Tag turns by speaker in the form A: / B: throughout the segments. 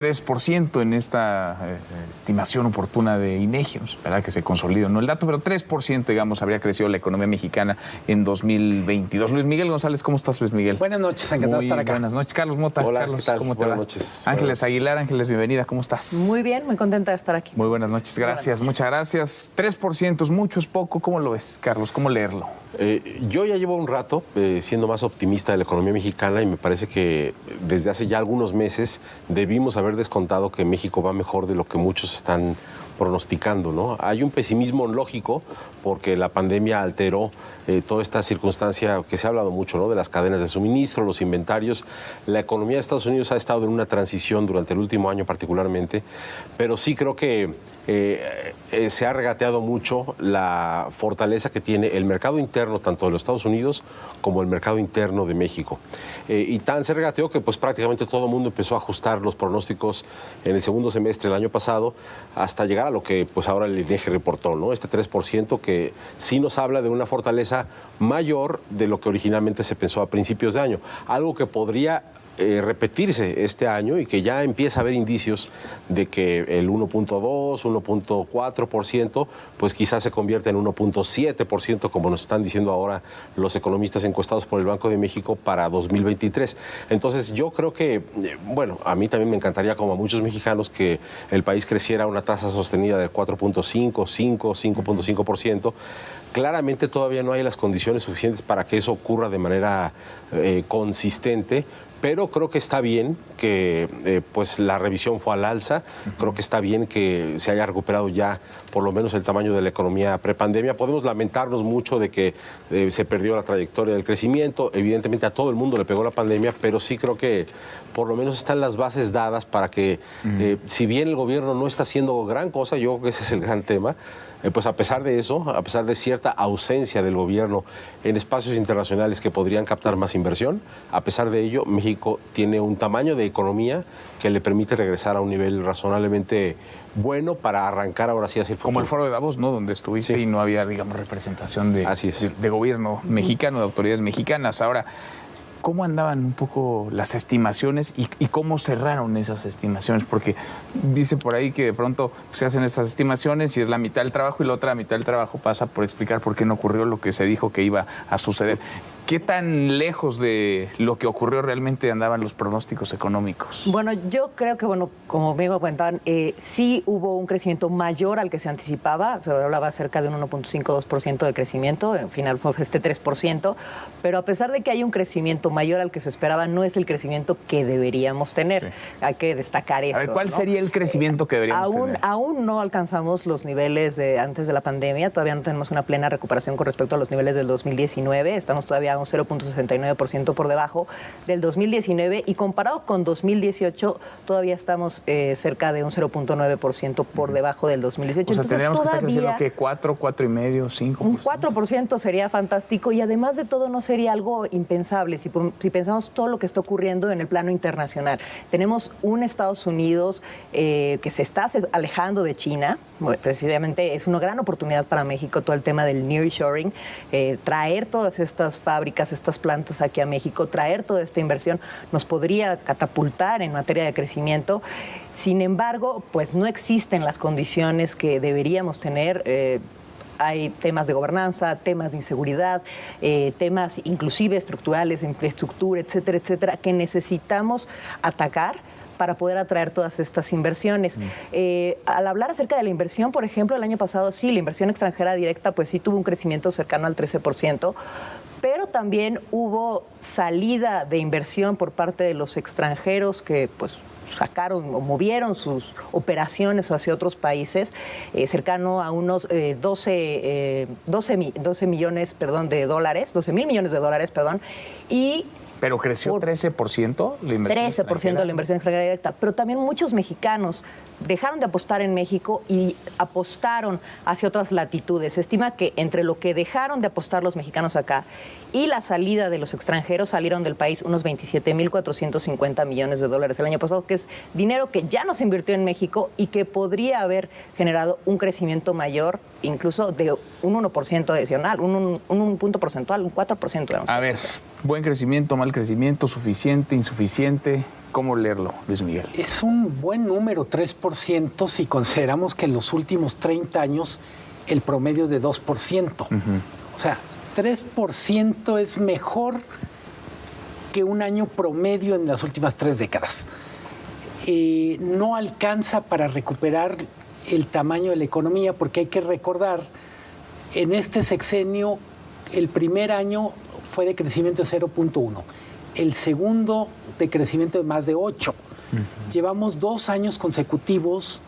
A: 3% en esta estimación oportuna de INEGI, espera que se consolide no el dato, pero 3%, digamos, habría crecido la economía mexicana en 2022. Luis Miguel González, ¿cómo estás, Luis Miguel?
B: Buenas noches, encantado de estar acá.
A: Buenas noches, Carlos Mota.
C: Hola,
A: Carlos,
C: ¿qué tal?
A: ¿cómo te
C: buenas
A: va?
C: noches.
A: Ángeles Aguilar, Ángeles, bienvenida, ¿cómo estás?
D: Muy bien, muy contenta de estar aquí.
A: Muy buenas noches, gracias, muchas gracias. 3% es mucho, es poco, ¿cómo lo ves, Carlos? ¿Cómo leerlo?
C: Yo ya llevo un rato siendo más optimista de la economía mexicana y me parece que desde hace ya algunos meses debimos haber descontado que México va mejor de lo que muchos están pronosticando, ¿no? Hay un pesimismo lógico porque la pandemia alteró toda esta circunstancia que se ha hablado mucho, ¿no? De las cadenas de suministro, los inventarios. La economía de Estados Unidos ha estado en una transición durante el último año particularmente, pero sí creo que se ha regateado mucho la fortaleza que tiene el mercado interno tanto de los Estados Unidos como el mercado interno de México. Y tan se regateó que pues prácticamente todo el mundo empezó a ajustar los pronósticos en el segundo semestre del año pasado hasta llegar a lo que pues ahora el INEGI reportó, ¿no? Este 3% que sí nos habla de una fortaleza mayor de lo que originalmente se pensó a principios de año. Algo que podría repetirse este año y que ya empieza a haber indicios de que el 1.2, 1.4%, pues quizás se convierta en 1.7%, como nos están diciendo ahora los economistas encuestados por el Banco de México para 2023. Entonces yo creo que, bueno, a mí también me encantaría, como a muchos mexicanos, que el país creciera a una tasa sostenida de 4.5, 5, 5.5%. Claramente todavía no hay las condiciones suficientes para que eso ocurra de manera consistente, pero creo que está bien que pues la revisión fue al alza. Creo que está bien que se haya recuperado ya por lo menos el tamaño de la economía prepandemia. Podemos lamentarnos mucho de que se perdió la trayectoria del crecimiento. Evidentemente a todo el mundo le pegó la pandemia, pero sí creo que por lo menos están las bases dadas para que, si bien el gobierno no está haciendo gran cosa, yo creo que ese es el gran tema, pues a pesar de eso, a pesar de cierta ausencia del gobierno en espacios internacionales que podrían captar más inversión, a pesar de ello, México tiene un tamaño de economía que le permite regresar a un nivel razonablemente bueno para arrancar ahora sí hacia el futuro.
A: Como el foro de Davos, ¿no? Donde estuviste y no había, digamos, representación de gobierno mexicano, de autoridades mexicanas. Ahora, ¿cómo andaban un poco las estimaciones y cómo cerraron esas estimaciones? Porque dice por ahí que de pronto se hacen esas estimaciones y es la mitad del trabajo y la otra mitad del trabajo pasa por explicar por qué no ocurrió lo que se dijo que iba a suceder. ¿Qué tan lejos de lo que ocurrió realmente andaban los pronósticos económicos?
D: Bueno, yo creo que, como me comentaban, sí hubo un crecimiento mayor al que se anticipaba. Se hablaba cerca de un 1.52% de crecimiento, al final fue este 3%, pero a pesar de que hay un crecimiento mayor al que se esperaba, no es el crecimiento que deberíamos tener. Sí. Hay que destacar eso.
A: A ver, ¿cuál sería el crecimiento que deberíamos tener?
D: Aún no alcanzamos los niveles de antes de la pandemia, todavía no tenemos una plena recuperación con respecto a los niveles del 2019, estamos todavía un 0.69% por debajo del 2019 y comparado con 2018 todavía estamos cerca de un 0.9% por debajo del 2018.
A: O sea,
D: entonces,
A: tendríamos que estar creciendo ¿qué? 4, 4,5, 5%.
D: Un 4% sería fantástico y además de todo no sería algo impensable si pensamos todo lo que está ocurriendo en el plano internacional. Tenemos un Estados Unidos que se está alejando de China. Precisamente es una gran oportunidad para México todo el tema del nearshoring, traer todas estas fábricas, estas plantas aquí a México, traer toda esta inversión nos podría catapultar en materia de crecimiento. Sin embargo, pues no existen las condiciones que deberíamos tener. Hay temas de gobernanza, temas de inseguridad, temas inclusive estructurales, de infraestructura, etcétera, etcétera, que necesitamos atacar para poder atraer todas estas inversiones. Al hablar acerca de la inversión, por ejemplo, el año pasado sí, la inversión extranjera directa pues sí tuvo un crecimiento cercano al 13%, pero también hubo salida de inversión por parte de los extranjeros que pues sacaron o movieron sus operaciones hacia otros países, cercano a unos 12 millones, de dólares, 12 mil millones de dólares, y
A: ¿pero creció 13% la inversión
D: 13% de la inversión extranjera directa. Pero también muchos mexicanos dejaron de apostar en México y apostaron hacia otras latitudes. Se estima que entre lo que dejaron de apostar los mexicanos acá y la salida de los extranjeros salieron del país unos 27,450 millones de dólares el año pasado, que es dinero que ya no se invirtió en México y que podría haber generado un crecimiento mayor, incluso de un 1% adicional, un punto porcentual, un 4%.
A: A ver, buen crecimiento, mal crecimiento, suficiente, insuficiente. ¿Cómo leerlo, Luis Miguel?
B: Es un buen número, 3%, si consideramos que en los últimos 30 años el promedio es de 2%. O sea, 3% es mejor que un año promedio en las últimas 3 décadas. No alcanza para recuperar el tamaño de la economía, porque hay que recordar, en este sexenio, el primer año fue de crecimiento de 0.1, el segundo de crecimiento de más de 8. Llevamos 2 años consecutivos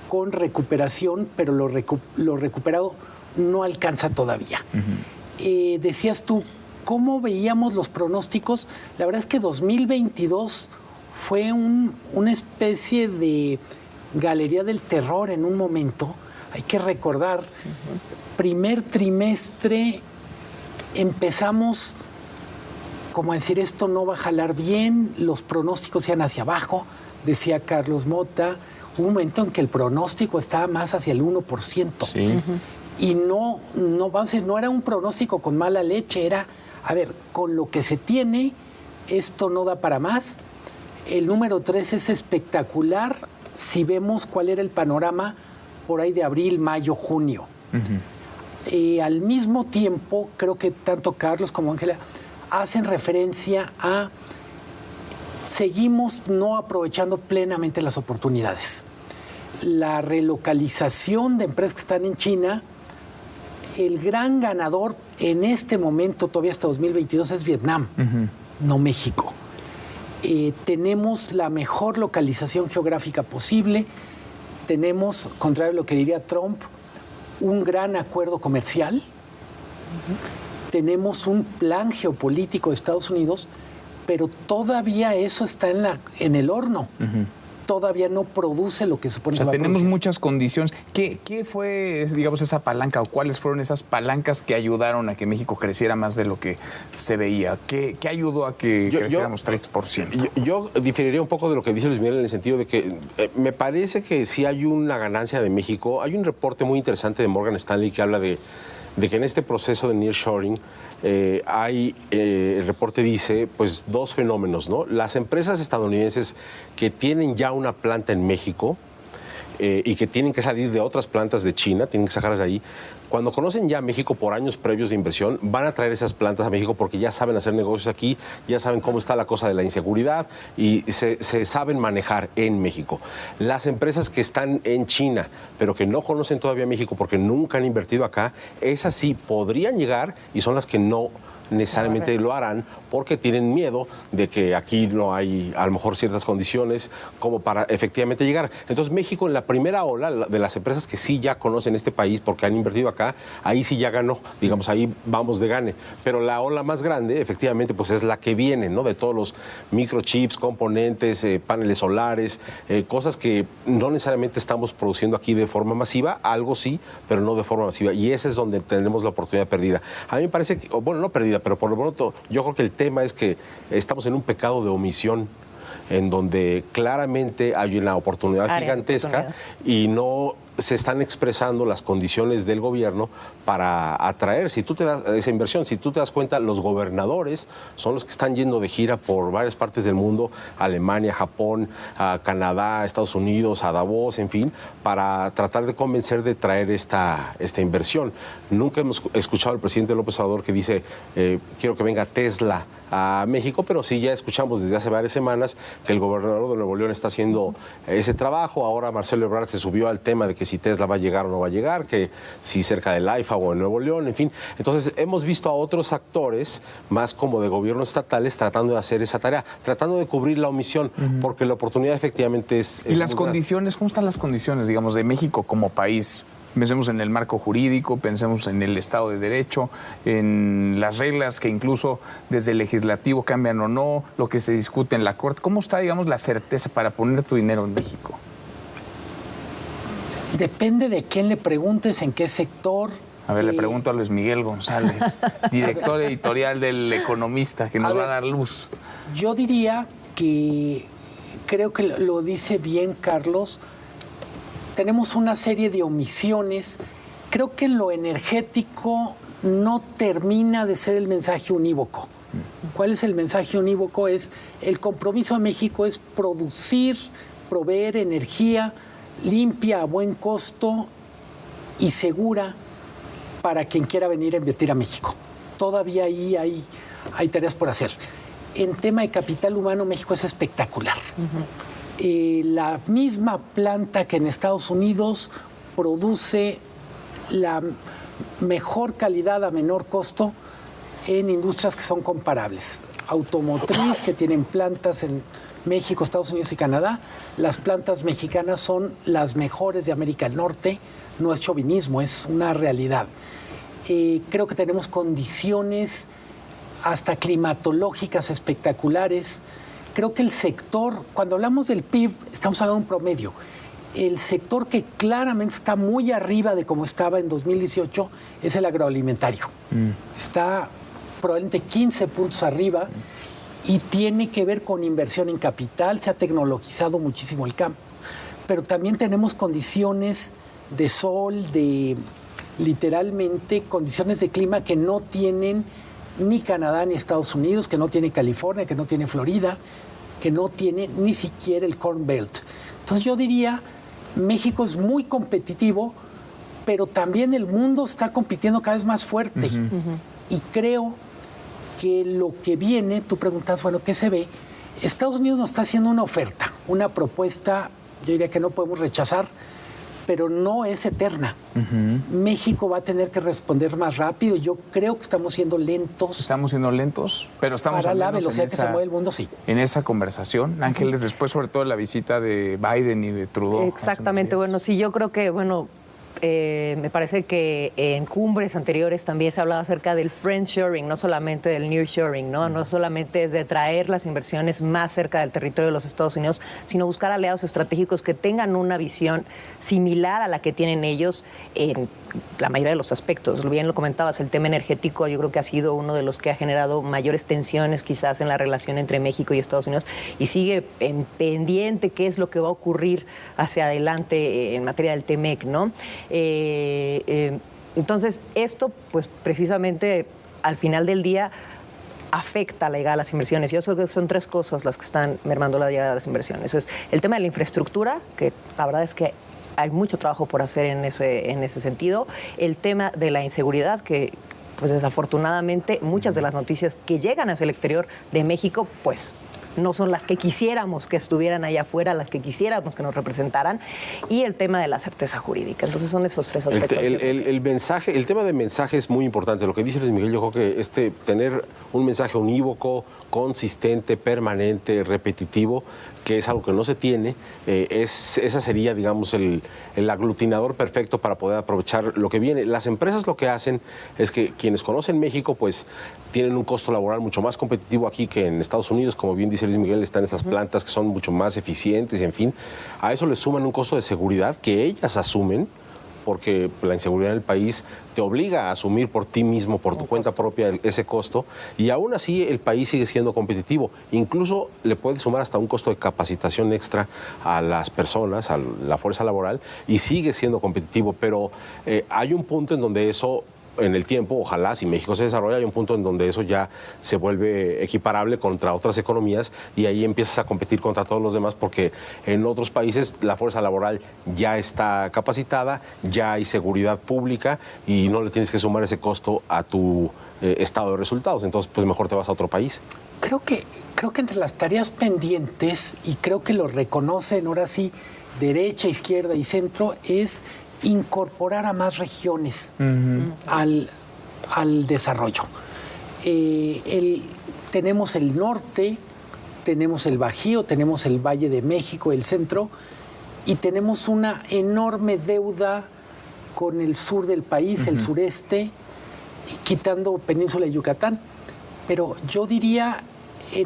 B: con recuperación, pero lo recuperado no alcanza todavía. Decías tú, ¿cómo veíamos los pronósticos? La verdad es que 2022 fue una especie de galería del terror en un momento. Hay que recordar, primer trimestre empezamos como a decir, esto no va a jalar bien, los pronósticos iban hacia abajo, decía Carlos Mota. Hubo un momento en que el pronóstico estaba más hacia el 1%. Sí. Y no, vamos a decir, no era un pronóstico con mala leche, era, a ver, con lo que se tiene, esto no da para más. El número 3 es espectacular si vemos cuál era el panorama por ahí de abril, mayo, junio. Al mismo tiempo, creo que tanto Carlos como Ángela hacen referencia a seguimos no aprovechando plenamente las oportunidades. La relocalización de empresas que están en China, el gran ganador en este momento, todavía hasta 2022, es Vietnam, no México. Tenemos la mejor localización geográfica posible, tenemos, contrario a lo que diría Trump, un gran acuerdo comercial, tenemos un plan geopolítico de Estados Unidos, pero todavía eso está en el horno. Todavía no produce lo que supone.
A: O sea, tenemos muchas condiciones. ¿Qué fue, digamos, esa palanca o cuáles fueron esas palancas que ayudaron a que México creciera más de lo que se veía? ¿Qué ayudó a que creciéramos 3%?
C: Yo diferiría un poco de lo que dice Luis Miguel en el sentido de que me parece que sí hay una ganancia de México. Hay un reporte muy interesante de Morgan Stanley que habla de que en este proceso de nearshoring el reporte dice, pues, 2 fenómenos, ¿no? Las empresas estadounidenses que tienen ya una planta en México y que tienen que salir de otras plantas de China, tienen que sacarlas de ahí, cuando conocen ya México por años previos de inversión, van a traer esas plantas a México porque ya saben hacer negocios aquí, ya saben cómo está la cosa de la inseguridad y se saben manejar en México. Las empresas que están en China, pero que no conocen todavía México porque nunca han invertido acá, esas sí podrían llegar y son las que no necesariamente lo harán porque tienen miedo de que aquí no hay a lo mejor ciertas condiciones como para efectivamente llegar. Entonces México en la primera ola de las empresas que sí ya conocen este país porque han invertido acá, ahí sí ya ganó, digamos, ahí vamos de gane. Pero la ola más grande efectivamente pues es la que viene, ¿no? De todos los microchips, componentes, paneles solares, cosas que no necesariamente estamos produciendo aquí de forma masiva, algo sí, pero no de forma masiva. Y ese es donde tenemos la oportunidad perdida. A mí me parece que, bueno, no perdida, pero por lo pronto yo creo que el tema es que estamos en un pecado de omisión en donde claramente hay una oportunidad gigantesca y no se están expresando las condiciones del gobierno para atraer, si tú te das esa inversión, si tú te das cuenta, los gobernadores son los que están yendo de gira por varias partes del mundo, Alemania, Japón, a Canadá, Estados Unidos, a Davos, en fin, para tratar de convencer de traer esta inversión. Nunca hemos escuchado al presidente López Obrador que dice, quiero que venga Tesla a México, pero sí ya escuchamos desde hace varias semanas que el gobernador de Nuevo León está haciendo ese trabajo. Ahora Marcelo Ebrard se subió al tema de que si Tesla va a llegar o no va a llegar, que si cerca del AIFA o en Nuevo León, en fin. Entonces hemos visto a otros actores, más como de gobiernos estatales, tratando de hacer esa tarea, tratando de cubrir la omisión, porque la oportunidad efectivamente es
A: ¿Y las condiciones? ¿Cómo están las condiciones, digamos, de México como país? Pensemos en el marco jurídico, pensemos en el Estado de Derecho, en las reglas que incluso desde el legislativo cambian o no, lo que se discute en la Corte. ¿Cómo está, digamos, la certeza para poner tu dinero en México?
B: Depende de quién le preguntes, en qué sector.
A: A ver, le pregunto a Luis Miguel González, director editorial del Economista, que nos va a dar luz.
B: Yo diría que, creo que lo dice bien Carlos, tenemos una serie de omisiones. Creo que en lo energético no termina de ser el mensaje unívoco. ¿Cuál es el mensaje unívoco? Es el compromiso a México es producir, proveer energía limpia, a buen costo y segura para quien quiera venir a invertir a México. Todavía ahí hay tareas por hacer. En tema de capital humano, México es espectacular. La misma planta que en Estados Unidos produce la mejor calidad a menor costo en industrias que son comparables. Automotriz, que tienen plantas en México, Estados Unidos y Canadá. Las plantas mexicanas son las mejores de América del Norte. No es chauvinismo, es una realidad. Creo que tenemos condiciones hasta climatológicas espectaculares. Creo que el sector, cuando hablamos del PIB, estamos hablando de un promedio. El sector que claramente está muy arriba de como estaba en 2018 es el agroalimentario. Está probablemente 15 puntos arriba y tiene que ver con inversión en capital. Se ha tecnologizado muchísimo el campo, pero también tenemos condiciones de sol, de literalmente condiciones de clima que no tienen ni Canadá ni Estados Unidos, que no tiene California, que no tiene Florida, que no tiene ni siquiera el Corn Belt. Entonces yo diría, México es muy competitivo, pero también el mundo está compitiendo cada vez más fuerte. Y creo que lo que viene, tú preguntas, bueno, ¿qué se ve? Estados Unidos nos está haciendo una oferta, una propuesta, yo diría que no podemos rechazar, pero no es eterna. México va a tener que responder más rápido. Yo creo que estamos siendo lentos.
A: Estamos siendo lentos, pero estamos
B: para la velocidad que se mueve el mundo, sí.
A: En esa conversación, Ángeles, después sobre todo de la visita de Biden y de Trudeau.
D: Exactamente, bueno, sí, yo creo que, me parece que en cumbres anteriores también se hablaba acerca del friendshoring, no solamente del nearshoring, ¿no? No solamente es de traer las inversiones más cerca del territorio de los Estados Unidos, sino buscar aliados estratégicos que tengan una visión similar a la que tienen ellos en la mayoría de los aspectos. Bien lo comentabas, el tema energético yo creo que ha sido uno de los que ha generado mayores tensiones quizás en la relación entre México y Estados Unidos, y sigue en pendiente qué es lo que va a ocurrir hacia adelante en materia del TEMEC, ¿no? Entonces, esto, pues precisamente al final del día afecta la llegada de las inversiones. Yo creo que son tres cosas las que están mermando la llegada de las inversiones. Es el tema de la infraestructura, que la verdad es que hay mucho trabajo por hacer en ese sentido. El tema de la inseguridad, que pues desafortunadamente muchas de las noticias que llegan hacia el exterior de México, pues no son las que quisiéramos que estuvieran allá afuera, las que quisiéramos que nos representaran, y el tema de la certeza jurídica. Entonces son esos tres aspectos.
C: El tema de mensaje es muy importante. Lo que dice Luis Miguel, yo creo que tener un mensaje unívoco, consistente, permanente, repetitivo, que es algo que no se tiene, esa sería, digamos, el aglutinador perfecto para poder aprovechar lo que viene. Las empresas lo que hacen es que quienes conocen México, pues tienen un costo laboral mucho más competitivo aquí que en Estados Unidos. Como bien dice Luis Miguel, están estas plantas que son mucho más eficientes y, en fin, a eso le suman un costo de seguridad que ellas asumen, porque la inseguridad del país te obliga a asumir por ti mismo, por tu cuenta propia, ese costo, y aún así el país sigue siendo competitivo. Incluso le puede sumar hasta un costo de capacitación extra a las personas, a la fuerza laboral, y sigue siendo competitivo, pero hay un punto en donde eso, en el tiempo, ojalá, si México se desarrolla, hay un punto en donde eso ya se vuelve equiparable contra otras economías y ahí empiezas a competir contra todos los demás, porque en otros países la fuerza laboral ya está capacitada, ya hay seguridad pública y no le tienes que sumar ese costo a tu estado de resultados. Entonces, pues mejor te vas a otro país.
B: Creo que entre las tareas pendientes, y creo que lo reconocen ahora sí derecha, izquierda y centro, es incorporar a más regiones al desarrollo. Tenemos el norte, tenemos el Bajío, tenemos el Valle de México, el centro, y tenemos una enorme deuda con el sur del país, el sureste, quitando Península de Yucatán. Pero yo diría,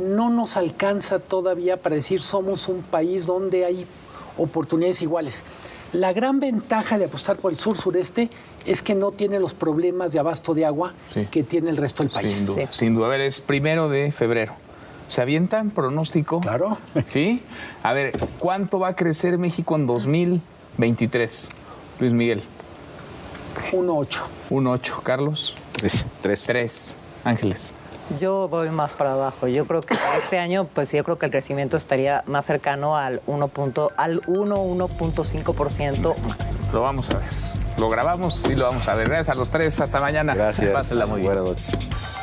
B: no nos alcanza todavía para decir somos un país donde hay oportunidades iguales. La gran ventaja de apostar por el sur-sureste es que no tiene los problemas de abasto de agua que tiene el resto del país.
A: Sin duda, sin duda. A ver, es 1 de febrero. ¿Se avientan pronóstico?
B: Claro.
A: ¿Sí? A ver, ¿cuánto va a crecer México en 2023? Luis Miguel.
B: 1.8.
A: 1.8. Carlos.
C: 3.
A: 3. Ángeles.
D: Yo voy más para abajo. Yo creo que este año, pues yo creo que el crecimiento estaría más cercano al 1.5% máximo.
A: Lo vamos a ver. Lo grabamos y lo vamos a ver. Gracias a los tres. Hasta mañana.
C: Gracias.
A: Pásenla muy bien.
C: Buenas noches.